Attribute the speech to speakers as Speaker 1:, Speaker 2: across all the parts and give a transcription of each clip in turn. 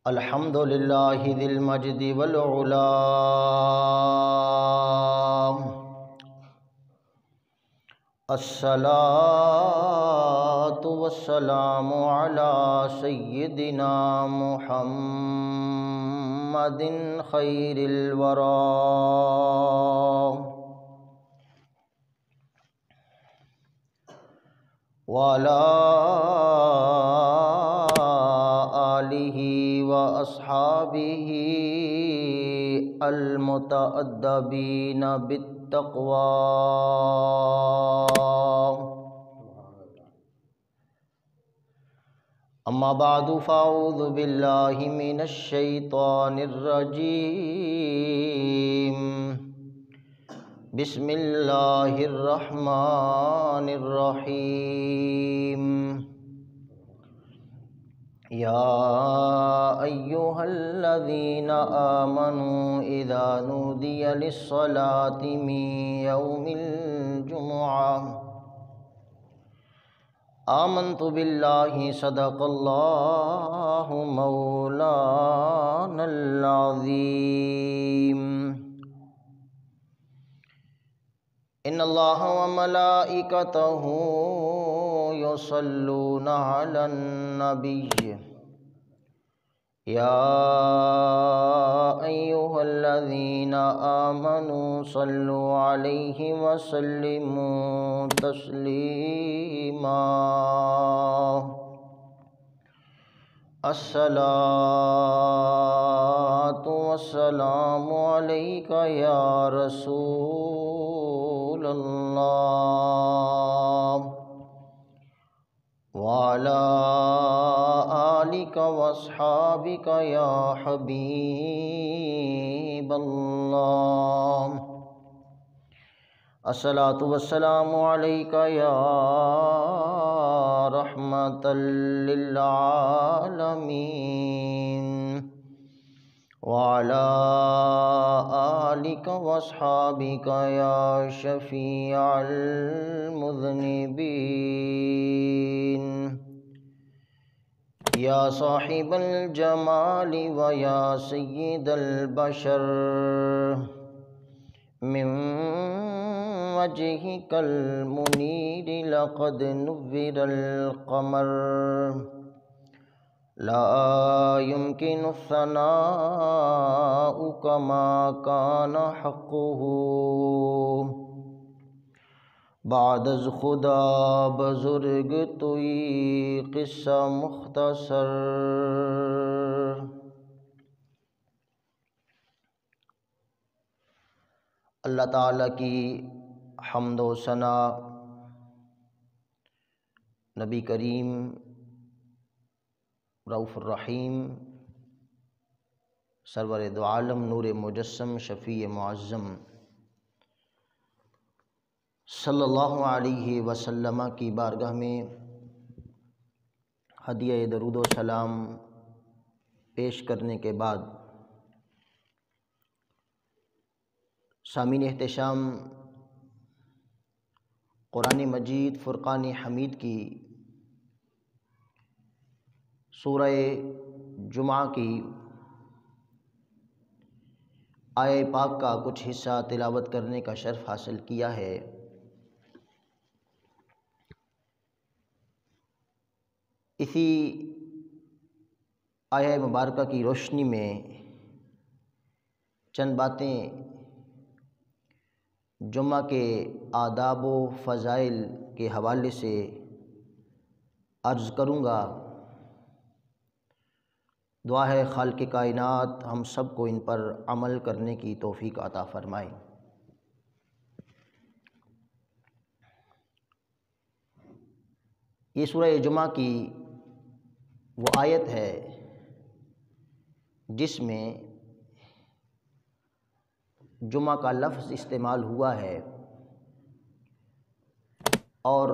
Speaker 1: الحمد للہ ذی المجد والعلا الصلاة والسلام علی سیدنا محمد خیر الورى وعلى آلہ واصحابہ المتأدبین بالتقوی اما بعد فاعوذ باللہ من الشیطان الرجیم بسم اللہ الرحمن الرحیم یا ایہا الذین آمنوا اذا نودی للصلاة من یوم الجمعہ آمنت باللہ صدق اللہ مولانا العظیم ان اللہ وملائکتہ یصلون علی النبی یا ایہا الذین آمنوا صلوا علیہ وسلموا تسلیما الصلاۃ والسلام علیک یا رسول اللہ وعلی آلک واصحابک یا حبیب اللہ الصلاۃ والسلام علیک یا رحمۃ للعالمین وعلی آلک واصحابک یا شفیع المذنبین یا صاحب الجمال و یا سید البشر من وجهك المنیر لقد نور القمر لا يمكن الثناء كما كان حقه بعد از خدا بزرگ توئی قصہ مختصر اللہ تعالیٰ کی حمد و ثنا، نبی کریم رؤوف الرحیم سرور دو عالم نور مجسم شفیع معظم صلی اللہ علیہ وسلم کی بارگاہ میں ہدیہ درود و سلام پیش کرنے کے بعد سامعین احتشام، قرآن مجید فرقان حمید کی سورہ جمعہ کی آیہ پاک کا کچھ حصہ تلاوت کرنے کا شرف حاصل کیا ہے۔ اسی آیہ مبارکہ کی روشنی میں چند باتیں جمعہ کے آداب و فضائل کے حوالے سے عرض کروں گا۔ دعا ہے خالق کائنات ہم سب کو ان پر عمل کرنے کی توفیق عطا فرمائے۔ یہ سورہ جمعہ کی وہ آیت ہے جس میں جمعہ کا لفظ استعمال ہوا ہے، اور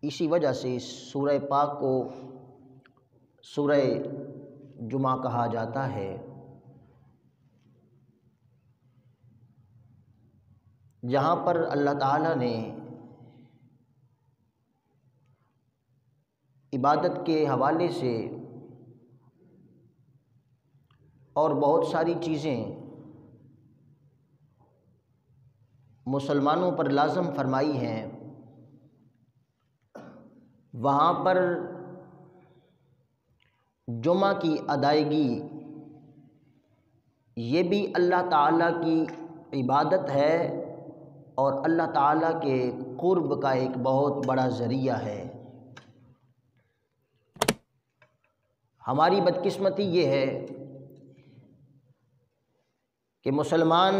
Speaker 1: اسی وجہ سے اس سورہ پاک کو سورہ جمعہ کہا جاتا ہے۔ جہاں پر اللہ تعالیٰ نے عبادت کے حوالے سے اور بہت ساری چیزیں مسلمانوں پر لازم فرمائی ہیں، وہاں پر جمعہ کی ادائیگی یہ بھی اللہ تعالیٰ کی عبادت ہے اور اللہ تعالیٰ کے قرب کا ایک بہت بڑا ذریعہ ہے۔ ہماری بدقسمتی یہ ہے کہ مسلمان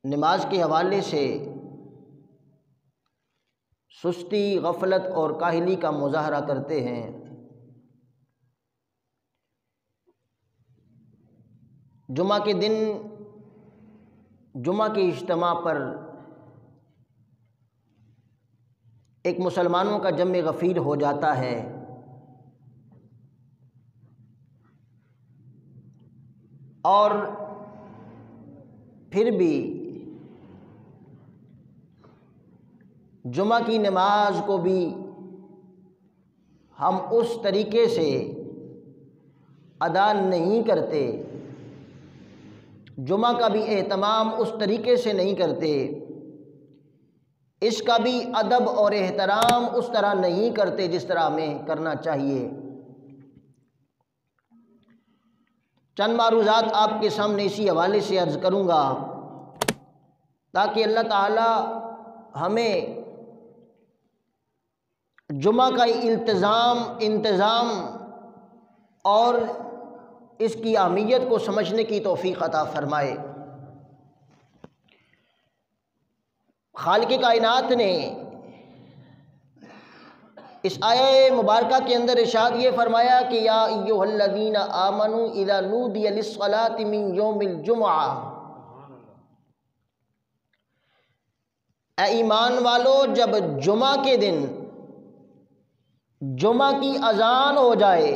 Speaker 1: نماز کے حوالے سے سستی، غفلت اور کاہلی کا مظاہرہ کرتے ہیں۔ جمعہ کے دن جمعہ کے اجتماع پر ایک مسلمانوں کا جمع غفیر ہو جاتا ہے، اور پھر بھی جمعہ کی نماز کو بھی ہم اس طریقے سے ادا نہیں کرتے، جمعہ کا بھی اہتمام اس طریقے سے نہیں کرتے، اس کا بھی ادب اور احترام اس طرح نہیں کرتے جس طرح ہمیں کرنا چاہیے۔ چند معروضات آپ کے سامنے اسی حوالے سے عرض کروں گا تاکہ اللہ تعالی ہمیں جمعہ کا انتظام اور اس کی اہمیت کو سمجھنے کی توفیق عطا فرمائے۔ خالق کائنات نے اس آیہ مبارکہ کے اندر ارشاد یہ فرمایا کہ یا ایھا الذین آمنوا اذا نودی للصلاۃ من یوم الجمعہ، اے ایمان والو، جب جمعہ کے دن جمعہ کی اذان ہو جائے،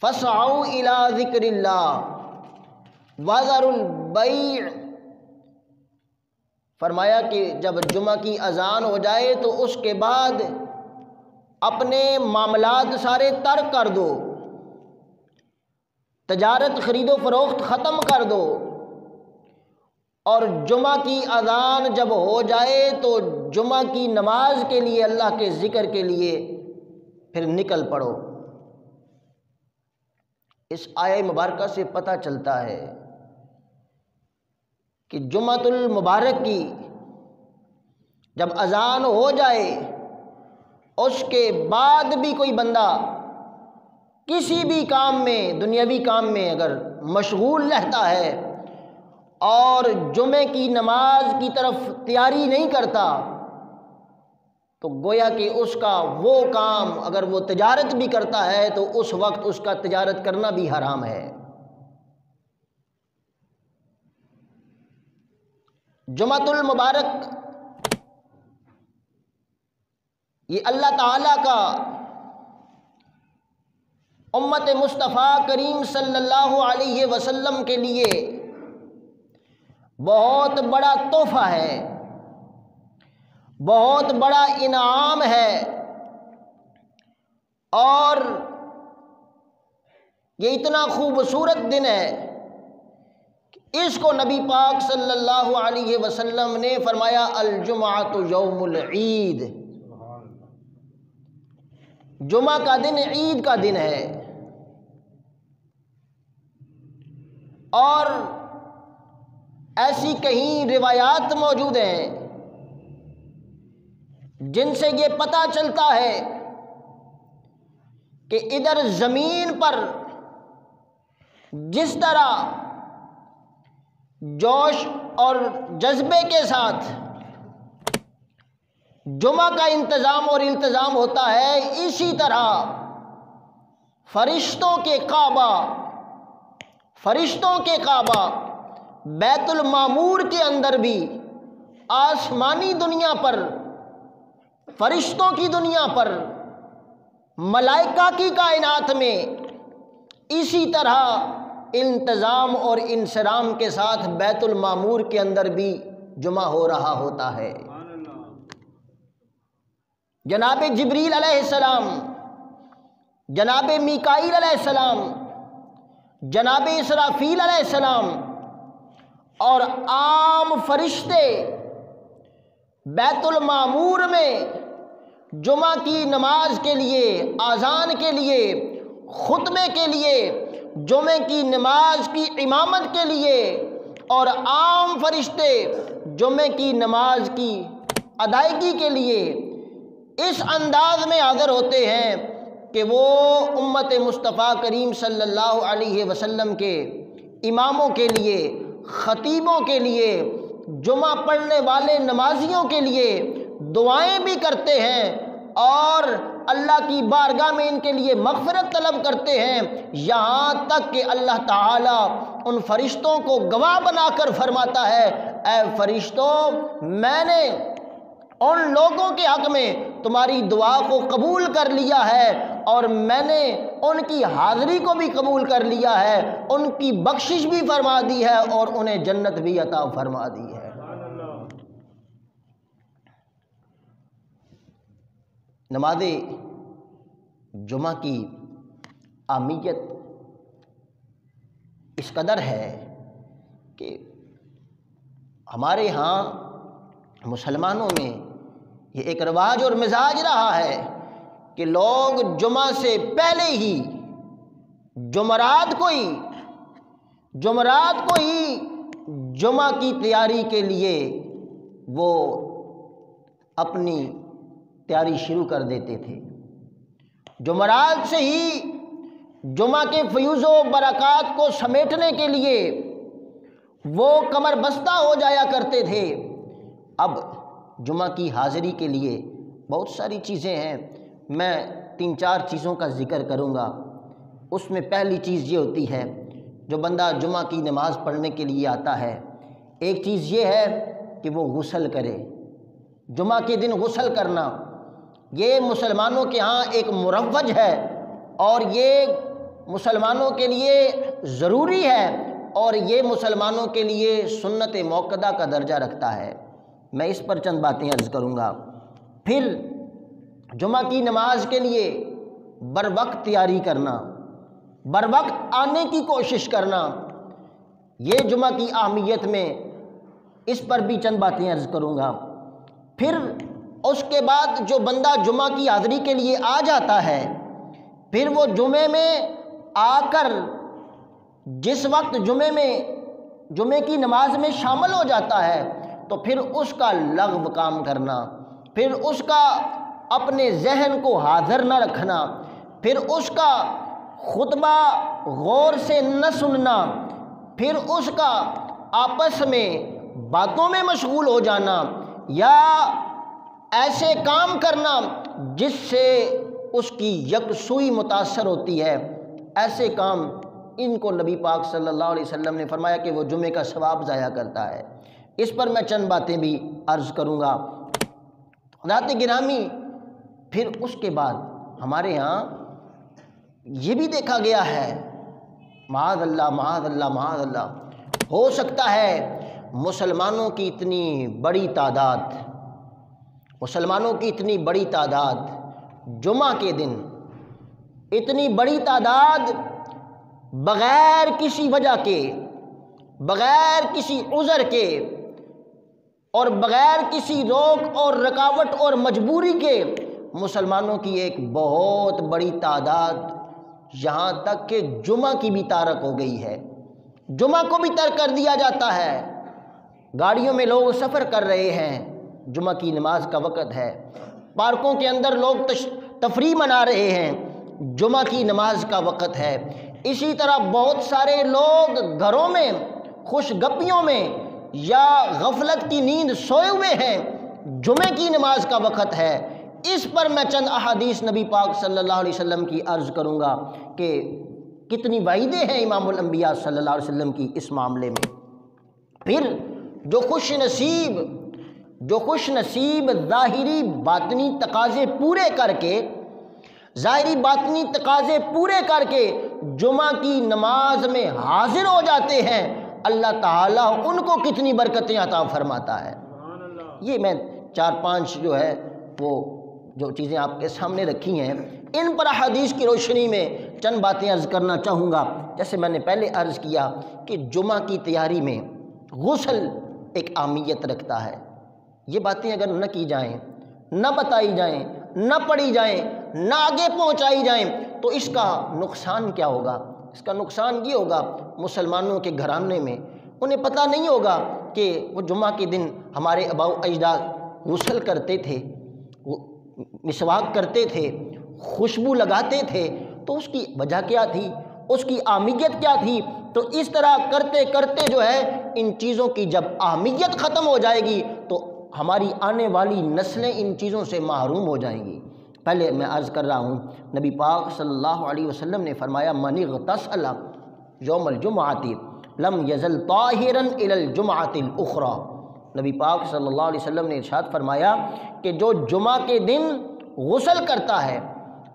Speaker 1: فاسعوا الی ذکر اللہ وذروا البیع، فرمایا کہ جب جمعہ کی اذان ہو جائے تو اس کے بعد اپنے معاملات سارے ترک کر دو، تجارت خرید و فروخت ختم کر دو، اور جمعہ کی اذان جب ہو جائے تو جمعہ کی نماز کے لیے، اللہ کے ذکر کے لیے پھر نکل پڑو۔ اس آیہ مبارکہ سے پتہ چلتا ہے کہ جمعۃ المبارک کی جب اذان ہو جائے اس کے بعد بھی کوئی بندہ کسی بھی کام میں، دنیاوی کام میں اگر مشغول رہتا ہے اور جمعے کی نماز کی طرف تیاری نہیں کرتا تو گویا کہ اس کا وہ کام، اگر وہ تجارت بھی کرتا ہے تو اس وقت اس کا تجارت کرنا بھی حرام ہے۔ جمعۃ المبارک یہ اللہ تعالیٰ کا امت مصطفیٰ کریم صلی اللہ علیہ وسلم کے لیے بہت بڑا تحفہ ہے، بہت بڑا انعام ہے، اور یہ اتنا خوبصورت دن ہے کہ اس کو نبی پاک صلی اللہ علیہ وسلم نے فرمایا الجمعۃ یوم العید، جمعہ کا دن عید کا دن ہے۔ اور ایسی کہیں روایات موجود ہیں جن سے یہ پتہ چلتا ہے کہ ادھر زمین پر جس طرح جوش اور جذبے کے ساتھ جمعہ کا انتظام اور التزام ہوتا ہے، اسی طرح فرشتوں کے کعبہ بیت المعمور کے اندر بھی، آسمانی دنیا پر، فرشتوں کی دنیا پر، ملائکہ کی کائنات میں اسی طرح انتظام اور انصرام کے ساتھ بیت المعمور کے اندر بھی جمعہ ہو رہا ہوتا ہے۔ جناب جبریل علیہ السلام، جناب میکائیل علیہ السلام، جناب اسرافیل علیہ السلام اور عام فرشتے بیت المعمور میں جمعہ کی نماز کے لیے، اذان کے لیے، خطبے کے لیے، جمعے کی نماز کی امامت کے لیے، اور عام فرشتے جمعے کی نماز کی ادائیگی کے لیے اس انداز میں حاضر ہوتے ہیں کہ وہ امت مصطفیٰ کریم صلی اللہ علیہ وسلم کے اماموں کے لیے، خطیبوں کے لیے، جمعہ پڑھنے والے نمازیوں کے لیے دعائیں بھی کرتے ہیں اور اللہ کی بارگاہ میں ان کے لیے مغفرت طلب کرتے ہیں، یہاں تک کہ اللہ تعالیٰ ان فرشتوں کو گواہ بنا کر فرماتا ہے، اے فرشتوں، میں نے ان لوگوں کے حق میں تمہاری دعا کو قبول کر لیا ہے اور میں نے ان کی حاضری کو بھی قبول کر لیا ہے، ان کی بخشش بھی فرما دی ہے اور انہیں جنت بھی عطا فرما دی ہے۔ نماز جمعہ کی اہمیت اس قدر ہے کہ ہمارے ہاں مسلمانوں میں یہ ایک رواج اور مزاج رہا ہے کہ لوگ جمعہ سے پہلے ہی جمعرات کو ہی جمعہ کی تیاری کے لیے وہ اپنی تیاری شروع کر دیتے تھے۔ جمعرات سے ہی جمعہ کے فیوز و برکات کو سمیٹنے کے لیے وہ کمر بستہ ہو جایا کرتے تھے۔ اب جمعہ کی حاضری کے لیے بہت ساری چیزیں ہیں، میں 3-4 چیزوں کا ذکر کروں گا۔ اس میں پہلی چیز یہ ہوتی ہے، جو بندہ جمعہ کی نماز پڑھنے کے لیے آتا ہے، ایک چیز یہ ہے کہ وہ غسل کرے۔ جمعہ کے دن غسل کرنا یہ مسلمانوں کے ہاں ایک مروج ہے اور یہ مسلمانوں کے لیے ضروری ہے اور یہ مسلمانوں کے لیے سنت موقدہ کا درجہ رکھتا ہے۔ میں اس پر چند باتیں عرض کروں گا۔ پھر جمعہ کی نماز کے لیے بر وقت تیاری کرنا، بر وقت آنے کی کوشش کرنا، یہ جمعہ کی اہمیت میں اس پر بھی چند باتیں عرض کروں گا۔ پھر اس کے بعد جو بندہ جمعہ کی حاضری کے لیے آ جاتا ہے، پھر وہ جمعے میں آ کر جس وقت جمعے کی نماز میں شامل ہو جاتا ہے تو پھر اس کا لغو کام کرنا، پھر اس کا اپنے ذہن کو حاضر نہ رکھنا، پھر اس کا خطبہ غور سے نہ سننا، پھر اس کا آپس میں باتوں میں مشغول ہو جانا یا ایسے کام کرنا جس سے اس کی یکسوئی متاثر ہوتی ہے، ایسے کام ان کو نبی پاک صلی اللہ علیہ وسلم نے فرمایا کہ وہ جمعے کا ثواب ضائع کرتا ہے۔ اس پر میں چند باتیں بھی عرض کروں گا۔ حضرات گرامی، پھر اس کے بعد ہمارے ہاں یہ بھی دیکھا گیا ہے، معاذ اللہ معاذ اللہ معاذ اللہ، ہو سکتا ہے مسلمانوں کی اتنی بڑی تعداد جمعہ کے دن، اتنی بڑی تعداد بغیر کسی وجہ کے، بغیر کسی عذر کے اور بغیر کسی روک اور رکاوٹ اور مجبوری کے مسلمانوں کی ایک بہت بڑی تعداد یہاں تک کہ جمعہ کی بھی تارک ہو گئی ہے، جمعہ کو بھی ترک کر دیا جاتا ہے۔ گاڑیوں میں لوگ سفر کر رہے ہیں، جمعہ کی نماز کا وقت ہے، پارکوں کے اندر لوگ تفریح منا رہے ہیں، جمعہ کی نماز کا وقت ہے۔ اسی طرح بہت سارے لوگ گھروں میں خوش گپیوں میں یا غفلت کی نیند سوئے ہوئے ہیں، جمعے کی نماز کا وقت ہے۔ اس پر میں چند احادیث نبی پاک صلی اللہ علیہ وسلم کی عرض کروں گا کہ کتنی وعیدیں ہیں امام الانبیاء صلی اللہ علیہ وسلم کی اس معاملے میں۔ پھر جو خوش نصیب ظاہری باطنی تقاضے پورے کر کے جمعہ کی نماز میں حاضر ہو جاتے ہیں، اللہ تعالیٰ ان کو کتنی برکتیں عطا فرماتا ہے۔ یہ میں 4-5 جو ہے وہ جو چیزیں آپ کے سامنے رکھی ہیں ان پر احادیث کی روشنی میں چند باتیں عرض کرنا چاہوں گا۔ جیسے میں نے پہلے عرض کیا کہ جمعہ کی تیاری میں غسل ایک اہمیت رکھتا ہے۔ یہ باتیں اگر نہ کی جائیں، نہ بتائی جائیں، نہ پڑھی جائیں، نہ آگے پہنچائی جائیں تو اس کا نقصان کیا ہوگا؟ اس کا نقصان یہ ہوگا مسلمانوں کے گھرانے میں انہیں پتہ نہیں ہوگا کہ وہ جمعہ کے دن ہمارے آباء و اجداد غسل کرتے تھے، مسواک کرتے تھے، خوشبو لگاتے تھے، تو اس کی وجہ کیا تھی، اس کی اہمیت کیا تھی۔ تو اس طرح کرتے کرتے جو ہے ان چیزوں کی جب اہمیت ختم ہو جائے گی تو ہماری آنے والی نسلیں ان چیزوں سے محروم ہو جائیں گی۔ پہلے میں عرض کر رہا ہوں، نبی پاک صلی اللہ علیہ وسلم نے فرمایا من اغتسل یوم الجمعۃ لم یزل طاہرا الی الجمعۃ الاخری۔ نبی پاک صلی اللہ علیہ وسلم نے ارشاد فرمایا کہ جو جمعہ کے دن غسل کرتا ہے،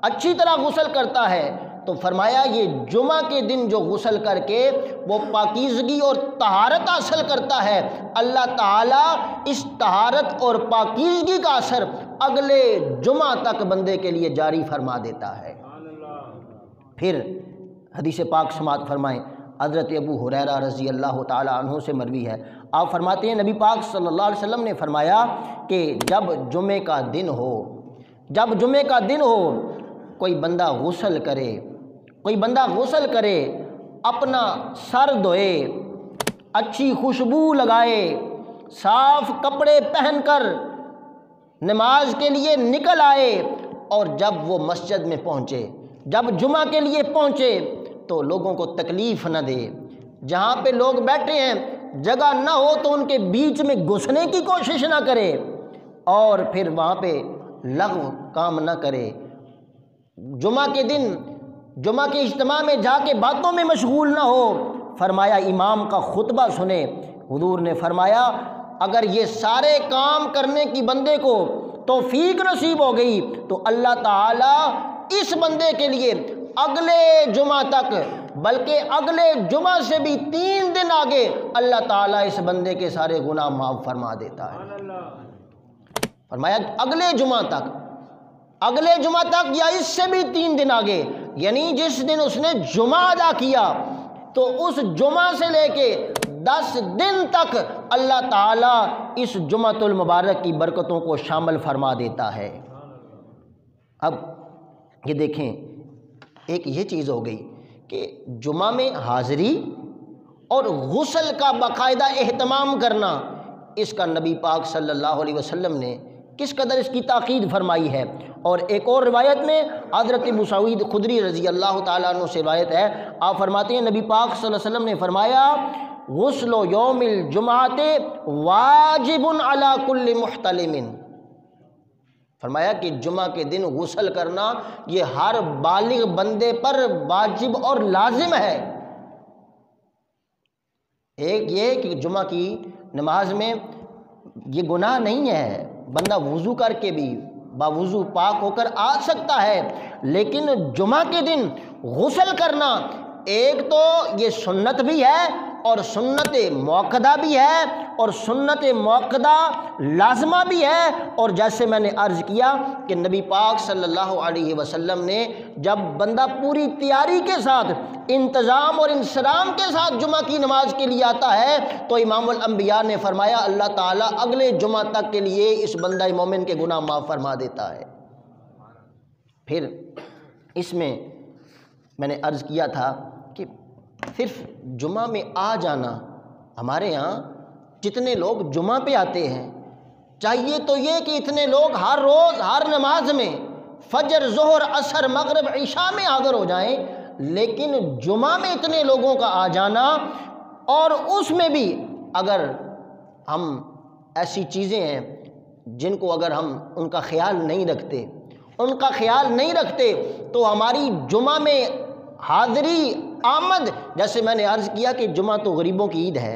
Speaker 1: اچھی طرح غسل کرتا ہے، تو فرمایا یہ جمعہ کے دن جو غسل کر کے وہ پاکیزگی اور طہارت حاصل کرتا ہے، اللہ تعالیٰ اس طہارت اور پاکیزگی کا اثر اگلے جمعہ تک بندے کے لیے جاری فرما دیتا ہے۔ پھر حدیث پاک سماعت فرمائیں، حضرت ابو ہریرہ رضی اللہ تعالیٰ عنہ سے مروی ہے، آپ فرماتے ہیں نبی پاک صلی اللہ علیہ وسلم نے فرمایا کہ جب جمعے کا دن ہو، جب جمعے کا دن ہو، کوئی بندہ غسل کرے، کوئی بندہ غسل کرے، اپنا سر دھوئے، اچھی خوشبو لگائے، صاف کپڑے پہن کر نماز کے لیے نکل آئے، اور جب وہ مسجد میں پہنچے، جب جمعہ کے لیے پہنچے تو لوگوں کو تکلیف نہ دے، جہاں پہ لوگ بیٹھے ہیں جگہ نہ ہو تو ان کے بیچ میں گھسنے کی کوشش نہ کرے، اور پھر وہاں پہ لغو کام نہ کرے۔ جمعہ کے دن جمعہ کے اجتماع میں جا کے باتوں میں مشغول نہ ہو، فرمایا امام کا خطبہ سنے۔ حضور نے فرمایا اگر یہ سارے کام کرنے کی بندے کو توفیق نصیب ہو گئی تو اللہ تعالیٰ اس بندے کے لیے اگلے جمعہ تک، بلکہ اگلے جمعہ سے بھی 3 دن آگے اللہ تعالیٰ اس بندے کے سارے گناہ معاف فرما دیتا ہے۔ فرمایا اگلے جمعہ تک، اگلے جمعہ تک یا اس سے بھی 3 دن آگے، یعنی جس دن اس نے جمعہ ادا کیا تو اس جمعہ سے لے کے 10 دن تک اللہ تعالیٰ اس جمعۃ المبارک کی برکتوں کو شامل فرما دیتا ہے۔ اب یہ دیکھیں، ایک یہ چیز ہو گئی کہ جمعہ میں حاضری اور غسل کا باقاعدہ اہتمام کرنا، اس کا نبی پاک صلی اللہ علیہ وسلم نے کس قدر اس کی تاکید فرمائی ہے۔ اور ایک اور روایت میں حضرت ابو سعید خدری رضی اللہ تعالیٰ عنہ سے روایت ہے، آپ فرماتے ہیں نبی پاک صلی اللہ علیہ وسلم نے فرمایا غسل یوم الجمعۃ واجب علی کل محتلم۔ فرمایا کہ جمعہ کے دن غسل کرنا یہ ہر بالغ بندے پر واجب اور لازم ہے۔ ایک یہ کہ جمعہ کی نماز میں یہ گناہ نہیں ہے، بندہ وضو کر کے بھی باوضو پاک ہو کر آ سکتا ہے، لیکن جمعہ کے دن غسل کرنا ایک تو یہ سنت بھی ہے اور سنت موقدہ بھی ہے اور سنت موقدہ لازمہ بھی ہے۔ اور جیسے میں نے عرض کیا کہ نبی پاک صلی اللہ علیہ وسلم نے جب بندہ پوری تیاری کے ساتھ، انتظام اور انصرام کے ساتھ جمعہ کی نماز کے لیے آتا ہے تو امام الانبیاء نے فرمایا اللہ تعالیٰ اگلے جمعہ تک کے لیے اس بندہ مومن کے گناہ معاف فرما دیتا ہے۔ پھر اس میں نے عرض کیا تھا کہ صرف جمعہ میں آ جانا، ہمارے ہاں جتنے لوگ جمعہ پہ آتے ہیں چاہیے تو یہ کہ اتنے لوگ ہر روز ہر نماز میں فجر، ظہر، عصر، مغرب، عشاء میں حاضر ہو جائیں، لیکن جمعہ میں اتنے لوگوں کا آ جانا، اور اس میں بھی اگر ہم ایسی چیزیں ہیں جن کو اگر ہم ان کا خیال نہیں رکھتے تو ہماری جمعہ میں حاضری آمد، جیسے میں نے عرض کیا کہ جمعہ تو غریبوں کی عید ہے،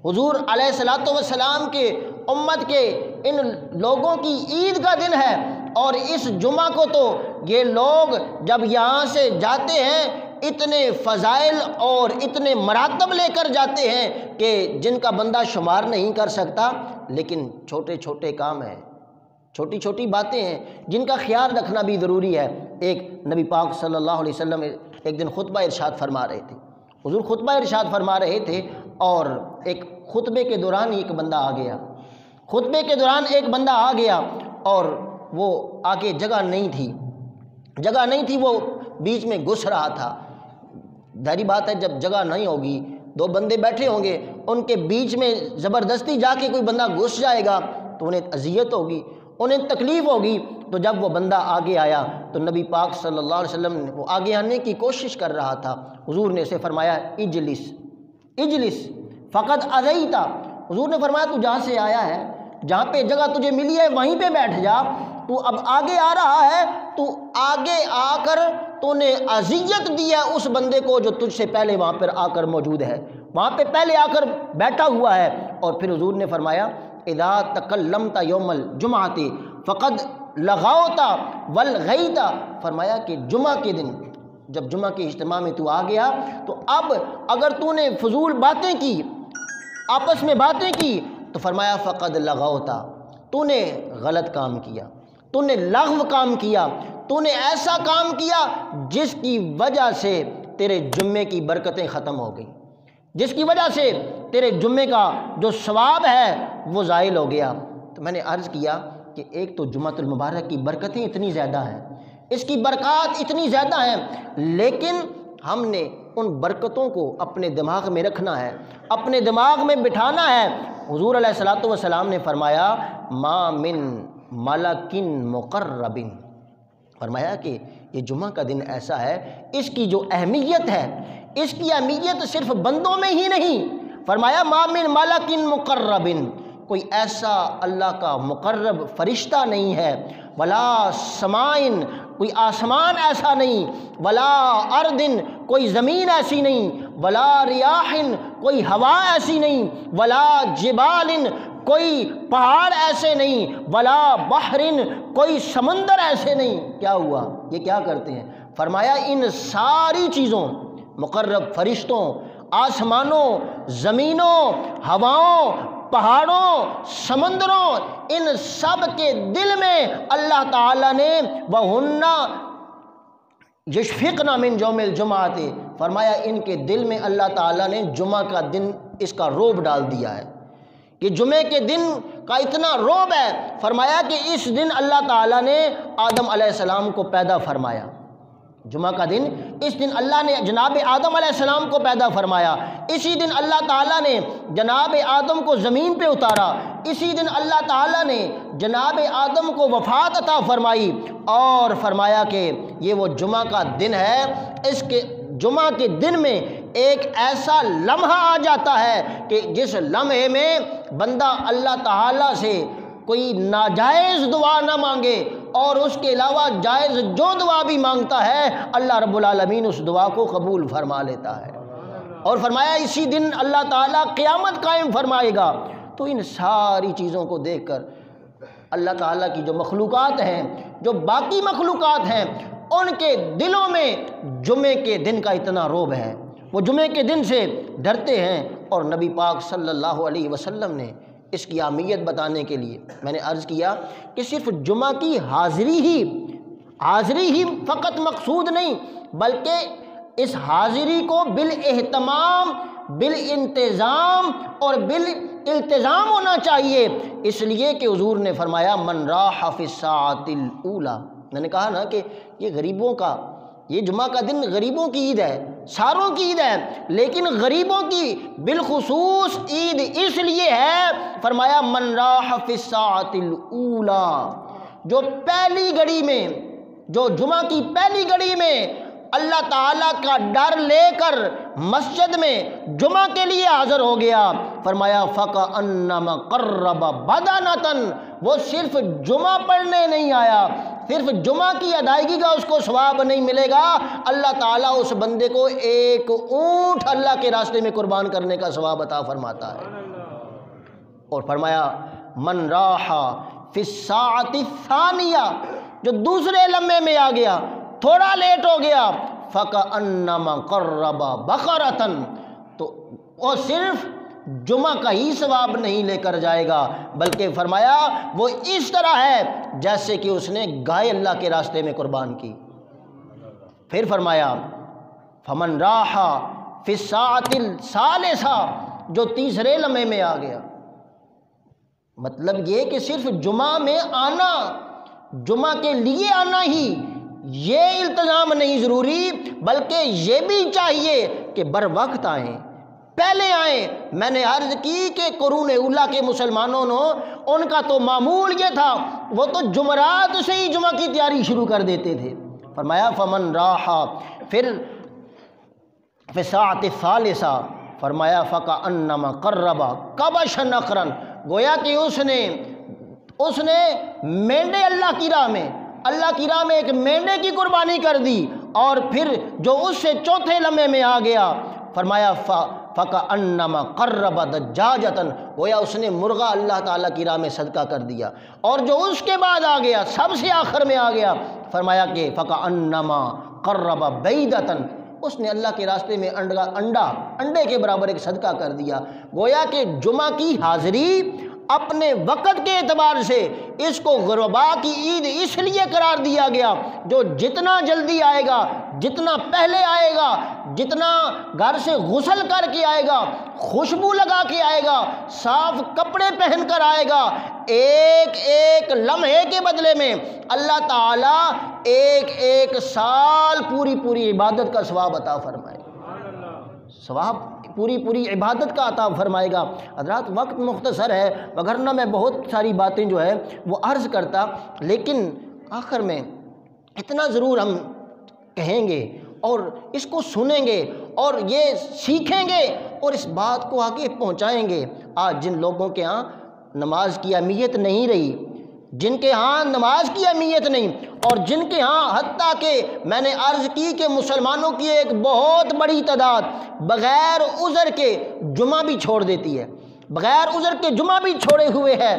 Speaker 1: حضور علیہ الصلوۃ والسلام کے امت کے ان لوگوں کی عید کا دن ہے، اور اس جمعہ کو تو یہ لوگ جب یہاں سے جاتے ہیں اتنے فضائل اور اتنے مراتب لے کر جاتے ہیں کہ جن کا بندہ شمار نہیں کر سکتا، لیکن چھوٹے چھوٹے کام ہیں، چھوٹی چھوٹی باتیں ہیں جن کا خیال رکھنا بھی ضروری ہے۔ ایک نبی پاک صلی اللہ علیہ وسلم ایک دن خطبہ ارشاد فرما رہے تھے، حضور خطبہ ارشاد فرما رہے تھے، اور ایک خطبے کے دوران ایک بندہ آ گیا، خطبے کے دوران ایک بندہ آ گیا، اور وہ آگے جگہ نہیں تھی، وہ بیچ میں گھس رہا تھا۔ ظاہری بات ہے جب جگہ نہیں ہوگی، دو بندے بیٹھے ہوں گے، ان کے بیچ میں زبردستی جا کے کوئی بندہ گھس جائے گا تو انہیں اذیت ہوگی، انہیں تکلیف ہوگی۔ تو جب وہ بندہ آگے آیا تو نبی پاک صلی اللہ علیہ وسلم نے وہ آگے آنے کی کوشش کر رہا تھا، حضور نے اسے فرمایا اجلس فقط اذیتا، حضور نے فرمایا تو جہاں سے آیا ہے، جہاں پہ جگہ تجھے ملی ہے وہیں پہ بیٹھ جا، تو اب آگے آ رہا ہے، تو آگے آ کر تو نے اذیت دی ہے اس بندے کو جو تجھ سے پہلے وہاں پر آ کر موجود ہے، وہاں پہ پہلے آ کر بیٹھا ہوا ہے۔ اور پھر حضور نے فرمایا اذا تکلمت یوم الجمعۃ فقد لغوت والغیت، فرمایا کہ جمعہ کے دن جب جمعہ کے اجتماع میں تو آ گیا تو اب اگر تو نے فضول باتیں کی، آپس میں باتیں کی، تو فرمایا فقد لغوت، تو نے غلط کام کیا، تو نے لغو کام کیا، تو نے ایسا کام کیا جس کی وجہ سے تیرے جمعے کی برکتیں ختم ہو گئیں، جس کی وجہ سے تیرے جمعے کا جو ثواب ہے وہ زائل ہو گیا۔ تو میں نے عرض کیا کہ ایک تو جمعۃ المبارک کی برکتیں اتنی زیادہ ہیں، اس کی برکات اتنی زیادہ ہیں، لیکن ہم نے ان برکتوں کو اپنے دماغ میں رکھنا ہے، اپنے دماغ میں بٹھانا ہے۔ حضور علیہ الصلوۃ والسلام نے فرمایا ما من ملک مقرب، فرمایا کہ یہ جمعہ کا دن ایسا ہے، اس کی جو اہمیت ہے، اس کی اہمیت صرف بندوں میں ہی نہیں، فرمایا ما من ملک مقرب، کوئی ایسا اللہ کا مقرب فرشتہ نہیں ہے، ولا سمائن، کوئی آسمان ایسا نہیں، ولا اردن، کوئی زمین ایسی نہیں، ولا ریاح، کوئی ہوا ایسی نہیں، ولا جبال، کوئی پہاڑ ایسے نہیں، ولا بحر، کوئی سمندر ایسے نہیں۔ کیا ہوا؟ یہ کیا کرتے ہیں؟ فرمایا ان ساری چیزوں، مقرب فرشتوں، آسمانوں، زمینوں، ہواؤں، پہاڑوں، سمندروں، ان سب کے دل میں اللہ تعالیٰ نے وَهُنَّ يَشْفِقْنَ مِنْ يَوْمِ الْجُمْعَةِ، فرمایا ان کے دل میں اللہ تعالیٰ نے جمعہ کا دن اس کا روب ڈال دیا ہے، کہ جمعے کے دن کا اتنا روب ہے، فرمایا کہ اس دن اللہ تعالیٰ نے آدم علیہ السلام کو پیدا فرمایا، جمعہ کا دن، اس دن اللہ نے جناب آدم علیہ السلام کو پیدا فرمایا، اسی دن اللہ تعالیٰ نے جناب آدم کو زمین پہ اتارا، اسی دن اللہ تعالیٰ نے جناب آدم کو وفات عطا فرمائی، اور فرمایا کہ یہ وہ جمعہ کا دن ہے، اس کے جمعہ کے دن میں ایک ایسا لمحہ آ جاتا ہے کہ جس لمحے میں بندہ اللہ تعالیٰ سے کوئی ناجائز دعا نہ مانگے، اور اس کے علاوہ جائز جو دعا بھی مانگتا ہے اللہ رب العالمین اس دعا کو قبول فرما لیتا ہے، اور فرمایا اسی دن اللہ تعالیٰ قیامت قائم فرمائے گا۔ تو ان ساری چیزوں کو دیکھ کر اللہ تعالیٰ کی جو مخلوقات ہیں، جو باقی مخلوقات ہیں، ان کے دلوں میں جمعے کے دن کا اتنا روب ہے، وہ جمعے کے دن سے ڈرتے ہیں۔ اور نبی پاک صلی اللہ علیہ وسلم نے اس کی اہمیت بتانے کے لیے میں نے عرض کیا کہ صرف جمعہ کی حاضری ہی فقط مقصود نہیں، بلکہ اس حاضری کو بالاہتمام، بالانتظام اور بالالتزام ہونا چاہیے، اس لیے کہ حضور نے فرمایا من راح فی الساعۃ الاولی، میں نے کہا نا کہ یہ غریبوں کا، یہ جمعہ کا دن غریبوں کی عید ہے، ساروں کی عید ہے، لیکن غریبوں کی بالخصوص عید اس لیے ہے، فرمایا من راح فی الساعۃ الاولی، جو پہلی گھڑی میں، جو جمعہ کی پہلی گھڑی میں اللہ تعالیٰ کا ڈر لے کر مسجد میں جمعہ کے لیے حاضر ہو گیا، فرمایا فَكَأَنَّمَا قَرَّبَ بَدَنَةً، وہ صرف جمعہ پڑھنے نہیں آیا، صرف جمعہ کی ادائیگی کا اس کو ثواب نہیں ملے گا، اللہ تعالیٰ اس بندے کو ایک اونٹ اللہ کے راستے میں قربان کرنے کا ثواب عطا فرماتا ہے۔ اور فرمایا من راح فی الساعۃ الثانیہ، جو دوسرے لمحے میں آ گیا، تھوڑا لیٹ ہو گیا، فَكَأَنَّمَا قَرَّبَ بَقَرَةً، تو وہ صرف جمعہ کا ہی ثواب نہیں لے کر جائے گا، بلکہ فرمایا وہ اس طرح ہے جیسے کہ اس نے گائے اللہ کے راستے میں قربان کی۔ پھر فرمایا فمن راح فی الساعۃ الثالثہ، جو تیسرے لمحے میں آ گیا۔ مطلب یہ کہ صرف جمعہ میں آنا، جمعہ کے لیے آنا ہی یہ التزام نہیں ضروری، بلکہ یہ بھی چاہیے کہ بر وقت آئیں، پہلے آئیں۔ میں نے عرض کی کہ قرون اولیٰ کے مسلمانوں نے ان کا تو معمول یہ تھا، وہ تو جمعرات سے ہی جمعہ کی تیاری شروع کر دیتے تھے۔ فرمایا فمن راح، پھر فی الساعۃ الثالثہ فرمایا فکأنما قرب کبشا نقرا، گویا کہ اس نے مینڈے اللہ کی راہ میں ایک مینڈے کی قربانی کر دی، اور پھر جو اس سے چوتھے لمحے میں آ گیا فرمایا فکأنما قرب دجاجۃ، گویا اس نے مرغا اللہ تعالیٰ کی راہ میں صدقہ کر دیا۔ اور جو اس کے بعد آ گیا، سب سے آخر میں آ گیا، فرمایا کہ فکأنما قرب بیضۃ، اس نے اللہ کے راستے میں انڈے کے برابر ایک صدقہ کر دیا۔ گویا کہ جمعہ کی حاضری اپنے وقت کے اعتبار سے اس کو غربا کی عید اس لیے قرار دیا گیا، جو جتنا جلدی آئے گا، جتنا پہلے آئے گا، جتنا گھر سے غسل کر کے آئے گا، خوشبو لگا کے آئے گا، صاف کپڑے پہن کر آئے گا، ایک ایک لمحے کے بدلے میں اللہ تعالیٰ ایک ایک سال پوری عبادت کا ثواب عطا فرمائے گا، ثواب پوری عبادت کا عطا فرمائے گا۔ حضرات وقت مختصر ہے، وگرنہ میں بہت ساری باتیں جو ہے وہ عرض کرتا، لیکن آخر میں اتنا ضرور ہم کہیں گے اور اس کو سنیں گے اور یہ سیکھیں گے اور اس بات کو آگے پہنچائیں گے۔ آج جن لوگوں کے ہاں نماز کی اہمیت نہیں رہی، جن کے ہاں نماز کی اہمیت نہیں، اور جن کے ہاں حتیٰ کہ میں نے عرض کی کہ مسلمانوں کی ایک بہت بڑی تعداد بغیر عذر کے جمعہ بھی چھوڑ دیتی ہے، بغیر عذر کے جمعہ بھی چھوڑے ہوئے ہے۔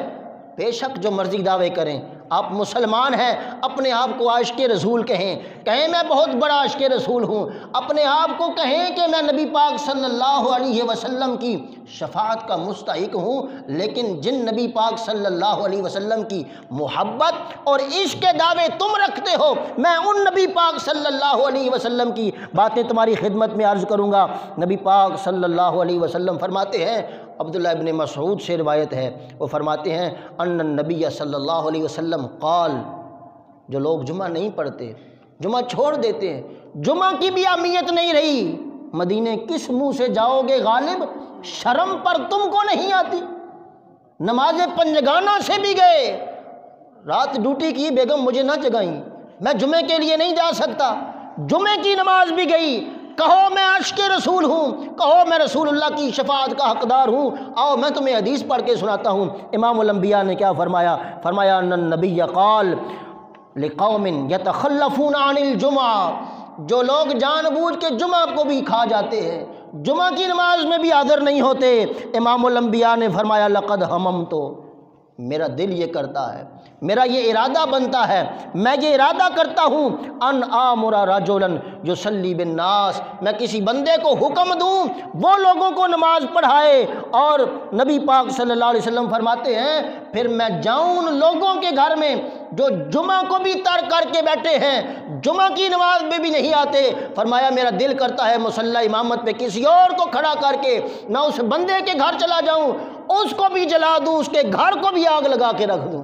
Speaker 1: بے شک جو مرضی دعوے کریں، آپ مسلمان ہیں، اپنے آپ کو عاشق رسول کہیں میں بہت بڑا عاشق رسول ہوں، اپنے آپ کو کہیں کہ میں نبی پاک صلی اللہ علیہ وسلم کی شفاعت کا مستحق ہوں، لیکن جن نبی پاک صلی اللہ علیہ وسلم کی محبت اور عشق کے دعوے تم رکھتے ہو، میں ان نبی پاک صلی اللہ علیہ وسلم کی باتیں تمہاری خدمت میں عرض کروں گا۔ نبی پاک صلی اللہ علیہ وسلم فرماتے ہیں، عبداللہ ابن مسعود سے روایت ہے، وہ فرماتے ہیں ان النبی صلی اللہ علیہ وسلم قال، جو لوگ جمعہ نہیں پڑھتے، جمعہ چھوڑ دیتے ہیں، جمعہ کی بھی اہمیت نہیں رہی، مدینے کس منہ سے جاؤ گے غالب، شرم پر تم کو نہیں آتی۔ نماز پنجگانہ سے بھی گئے، رات ڈیوٹی کی، بیگم مجھے نہ جگائیں، میں جمعے کے لیے نہیں جا سکتا، جمعے کی نماز بھی گئی، کہو میں عاشق رسول ہوں، کہو میں رسول اللہ کی شفاعت کا حقدار ہوں، آؤ میں تمہیں حدیث پڑھ کے سناتا ہوں۔ امام الانبیاء نے کیا فرمایا ان النبی قال لقوم یتخلفون عن الجمعہ، جو لوگ جان بوجھ کے جمعہ کو بھی کھا جاتے ہیں، جمعہ کی نماز میں بھی حاضر نہیں ہوتے، امام الانبیاء نے فرمایا لقد ہممت، میرا دل یہ کرتا ہے، میرا یہ ارادہ بنتا ہے، میں یہ ارادہ کرتا ہوں ان آمر رجلا یصلی بالناس، میں کسی بندے کو حکم دوں وہ لوگوں کو نماز پڑھائے، اور نبی پاک صلی اللہ علیہ وسلم فرماتے ہیں پھر میں جاؤں ان لوگوں کے گھر میں جو جمعہ کو بھی ترک کر کے بیٹھے ہیں، جمعہ کی نماز میں بھی نہیں آتے، فرمایا میرا دل کرتا ہے مصلی امامت پہ کسی اور کو کھڑا کر کے میں اس بندے کے گھر چلا جاؤں، اس کو بھی جلا دوں، اس کے گھر کو بھی آگ لگا کے رکھ دوں۔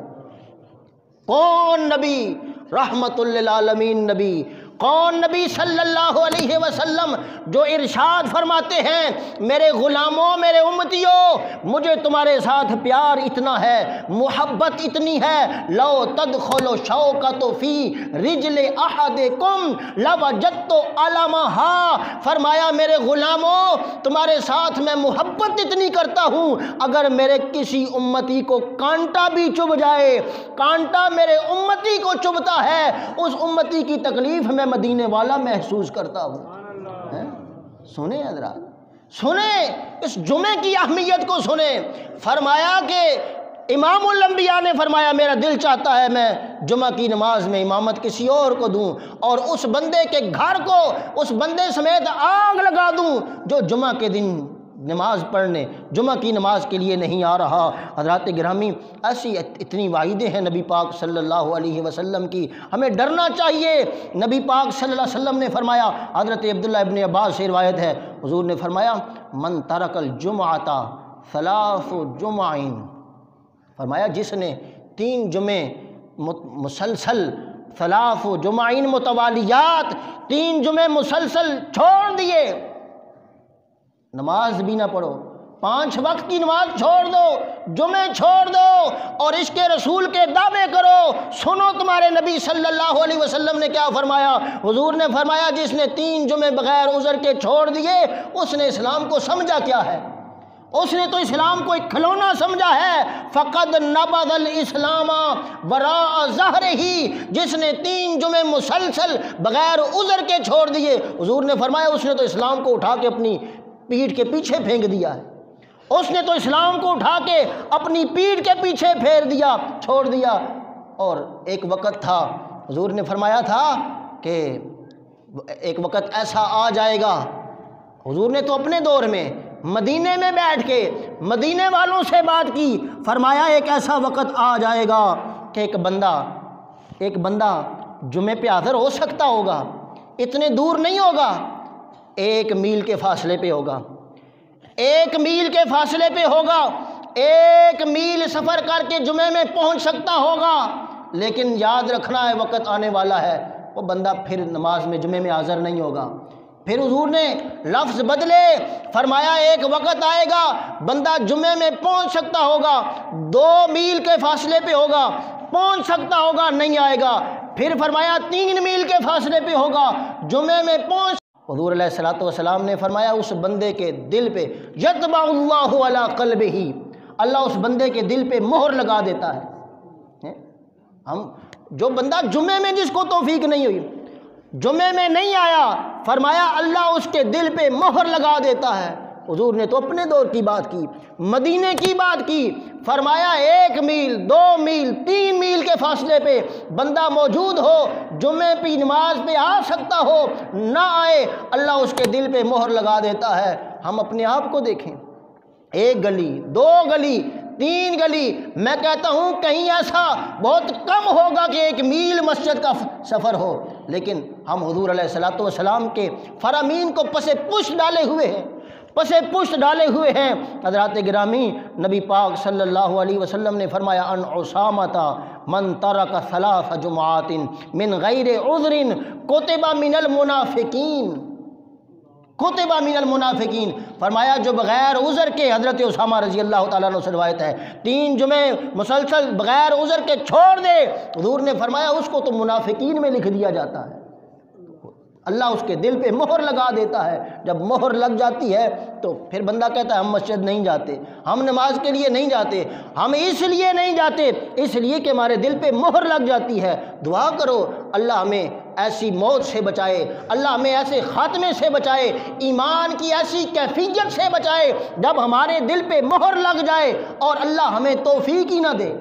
Speaker 1: کون نبی، رحمت للعالمین نبی، کون نبی صلی اللہ علیہ وسلم جو ارشاد فرماتے ہیں میرے غلاموں، میرے امتیوں، مجھے تمہارے ساتھ پیار اتنا ہے، محبت اتنی ہے، لو تدخل شوکت فی رجل احدکم لوجدت علمها، فرمایا میرے غلاموں تمہارے ساتھ میں محبت اتنی کرتا ہوں، اگر میرے کسی امتی کو کانٹا بھی چبھ جائے، کانٹا میرے امتی کو چبھتا ہے، اس امتی کی تکلیف میں مدینے والا محسوس کرتا ہوں۔ سنیں حضرات، سنیں اس جمعے کی اہمیت کو سنیں۔ فرمایا کہ امام الانبیاء نے فرمایا میرا دل چاہتا ہے میں جمعہ کی نماز میں امامت کسی اور کو دوں، اور اس بندے کے گھر کو اس بندے سمیت آگ لگا دوں جو جمعہ کے دن نماز پڑھنے، جمعہ کی نماز کے لیے نہیں آ رہا۔ حضرات گرامی، ایسی اتنی وعیدیں ہیں نبی پاک صلی اللہ علیہ وسلم کی، ہمیں ڈرنا چاہیے۔ نبی پاک صلی اللہ علیہ وسلم نے فرمایا، حضرت عبداللہ ابن عباس سے روایت ہے، حضور نے فرمایا من ترک الجمعۃ ثلاث جمعین، فرمایا جس نے 3 جمعے مسلسل، ثلاث جمعین متوالیات، 3 جمعے مسلسل چھوڑ دیے، نماز بھی نہ پڑھو، 5 وقت کی نماز چھوڑ دو، جمعے چھوڑ دو، اور اس کے رسول کے دعوے کرو۔ سنو تمہارے نبی صلی اللہ علیہ وسلم نے کیا فرمایا۔ حضور نے فرمایا جس نے 3 جمعے بغیر عذر کے چھوڑ دیے، اس نے اسلام کو سمجھا کیا ہے؟ اس نے تو اسلام کو ایک کھلونا سمجھا ہے۔ فقد نبذ الاسلام وراء ظہرہ، جس نے 3 جمعے مسلسل بغیر عذر کے چھوڑ دیے، حضور نے فرمایا اس نے تو اسلام کو اٹھا کے اپنی پیٹھ کے پیچھے پھینک دیا ہے، اس نے تو اسلام کو اٹھا کے اپنی پیٹھ کے پیچھے پھیر دیا، چھوڑ دیا۔ اور ایک وقت تھا، حضور نے فرمایا تھا کہ ایک وقت ایسا آ جائے گا، حضور نے تو اپنے دور میں مدینے میں بیٹھ کے مدینے والوں سے بات کی، فرمایا ایک ایسا وقت آ جائے گا کہ ایک بندہ جمعے پہ حاضر ہو سکتا ہوگا، اتنے دور نہیں ہوگا، 1 میل کے فاصلے پہ ہوگا، 1 میل کے فاصلے پہ ہوگا، 1 میل سفر کر کے جمعے میں پہنچ سکتا ہوگا، لیکن یاد رکھنا ہے وقت آنے والا ہے وہ بندہ پھر نماز میں جمعے میں حاضر نہیں ہوگا۔ پھر حضور نے لفظ بدلے، فرمایا ایک وقت آئے گا بندہ جمعے میں پہنچ سکتا ہوگا، 2 میل کے فاصلے پہ ہوگا، پہنچ سکتا ہوگا، نہیں آئے گا۔ پھر فرمایا 3 میل کے فاصلے پہ ہوگا، جمعے میں پہنچ۔ حضور علیہ الصلوۃ والسلام نے فرمایا اس بندے کے دل پہ یطبع اللہ علی قلبہ، اللہ اس بندے کے دل پہ مہر لگا دیتا ہے۔ ہم جو بندہ جمعے میں جس کو توفیق نہیں ہوئی، جمعے میں نہیں آیا، فرمایا اللہ اس کے دل پہ مہر لگا دیتا ہے۔ حضور نے تو اپنے دور کی بات کی، مدینے کی بات کی، فرمایا 1 میل 2 میل 3 میل کے فاصلے پہ بندہ موجود ہو، جمعے کی نماز پہ آ سکتا ہو، نہ آئے، اللہ اس کے دل پہ مہر لگا دیتا ہے۔ ہم اپنے آپ کو دیکھیں، 1 گلی 2 گلی 3 گلی، میں کہتا ہوں کہیں ایسا بہت کم ہوگا کہ 1 میل مسجد کا سفر ہو، لیکن ہم حضور علیہ الصلوۃ والسلام کے فرامین کو پس پشت ڈالے ہوئے ہیں، پس پشت ڈالے ہوئے ہیں۔ حضرات گرامی، نبی پاک صلی اللہ علیہ وسلم نے فرمایا ان اسامۃ من ترک 3 جمعات من غیر عذر کتب من المنافقین، کتب من المنافقین، فرمایا جو بغیر عذر کے، حضرت اسامہ رضی اللہ تعالیٰ عنہ سے روایت ہے، 3 جمعے مسلسل بغیر عذر کے چھوڑ دے، حضور نے فرمایا اس کو تو منافقین میں لکھ دیا جاتا ہے، اللہ اس کے دل پہ مہر لگا دیتا ہے۔ جب مہر لگ جاتی ہے تو پھر بندہ کہتا ہے ہم مسجد نہیں جاتے، ہم نماز کے لیے نہیں جاتے، ہم اس لیے نہیں جاتے، اس لیے کہ ہمارے دل پہ مہر لگ جاتی ہے۔ دعا کرو اللہ ہمیں ایسی موت سے بچائے، اللہ ہمیں ایسے خاتمے سے بچائے، ایمان کی ایسی کیفیت سے بچائے جب ہمارے دل پہ مہر لگ جائے، اور اللہ ہمیں توفیق ہی نہ دے،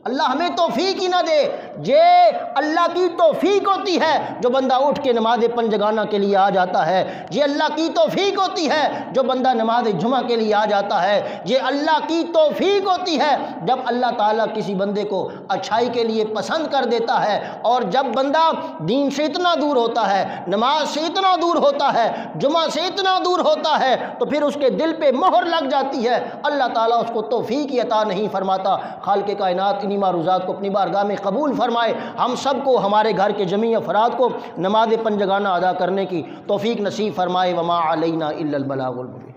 Speaker 1: اللہ ہمیں توفیق ہی نہ دے۔ یہ اللہ کی توفیق ہوتی ہے جو بندہ اٹھ کے نماز پنجگانہ کے لیے آ جاتا ہے، یہ اللہ کی توفیق ہوتی ہے جو بندہ نماز جمعہ کے لیے آ جاتا ہے، یہ اللہ کی توفیق ہوتی ہے جب اللہ تعالیٰ کسی بندے کو اچھائی کے لیے پسند کر دیتا ہے، اور جب بندہ دین سے اتنا دور ہوتا ہے، نماز سے اتنا دور ہوتا ہے، جمعہ سے اتنا دور ہوتا ہے، تو پھر اس کے دل پہ مہر لگ جاتی ہے، اللہ تعالیٰ اس کو توفیق عطا نہیں فرماتا۔ خالق کائنات انہی معروضات کو اپنی بارگاہ میں قبول فرمائے، ہم سب کو ہمارے گھر کے جمیع افراد کو نماز پنجگانہ ادا کرنے کی توفیق نصیب فرمائے۔ وما علینا الا البلاغ المبین۔